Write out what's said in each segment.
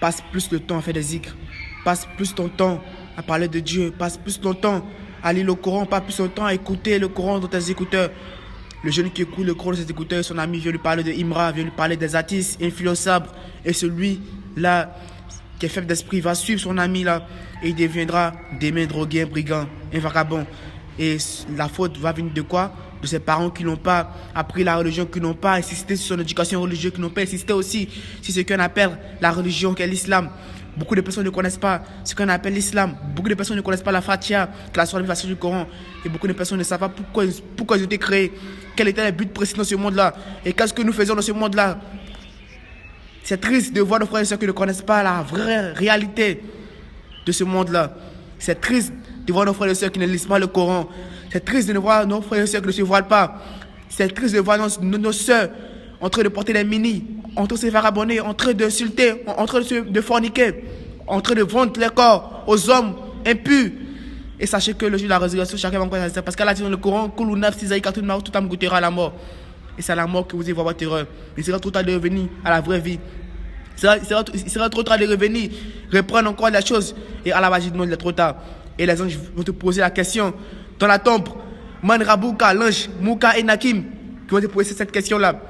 Passe plus de temps à faire des zikrs. Passe plus ton temps à parler de Dieu. Passe plus ton temps à lire le Coran. Pas plus ton temps à écouter le Coran dans tes écouteurs. Le jeune qui écoute le Coran dans ses écouteurs, son ami vient lui parler de Imra, vient lui parler des artistes influençables. Et celui-là, qui est faible d'esprit, va suivre son ami là. Et il deviendra demain drogué, un brigand, un vagabond. Et la faute va venir de quoi? De ses parents qui n'ont pas appris la religion, qui n'ont pas insisté sur son éducation religieuse, qui n'ont pas insisté aussi sur ce qu'on appelle la religion qu'est l'islam. Beaucoup de personnes ne connaissent pas ce qu'on appelle l'islam. Beaucoup de personnes ne connaissent pas la Fatiha, qui est la sourate du Coran. Et beaucoup de personnes ne savent pas pourquoi ils ont été créés, quel était le but précis dans ce monde-là. Et qu'est-ce que nous faisons dans ce monde-là. C'est triste de voir nos frères et sœurs qui ne connaissent pas la vraie réalité de ce monde-là. C'est triste de voir nos frères et sœurs qui ne lisent pas le Coran. C'est triste de voir nos frères et sœurs qui ne se voilent pas. C'est triste de voir nos sœurs en train de porter des mini, en train de se faire abonner, en train d'insulter, en train de forniquer, en train de vendre les corps aux hommes impurs. Et sachez que le jour de la résurrection, chacun va encore rester. Parce qu'elle a dit dans le Coran, tout âme goûtera à la mort. Et c'est à la mort que vous y voyez votre terreur. Il sera trop tard de revenir à la vraie vie. Il sera trop tard de revenir, reprendre encore les choses. Et Allah va dire non, il est trop tard. Et les anges vont te poser la question dans la tombe. Man Rabouka, l'ange, Mouka et Nakim, qui vont te poser cette question-là.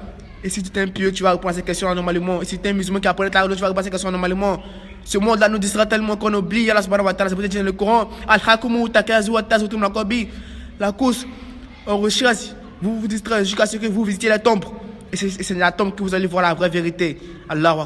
Et si tu es impieux, tu vas répondre à cette question normalement. Et si tu es un musulman qui apprend la religion, tu vas répondre à cette question normalement. Ce monde-là nous distrait tellement qu'on oublie Allah subhanahu wa ta'ala. C'est pour ça que dans le Coran, Al-Hakumu Takazu wa Tazutum Nakobi. La course en recherche, vous vous distrayez jusqu'à ce que vous visitiez la tombe. Et c'est la tombe que vous allez voir la vraie vérité. Allah.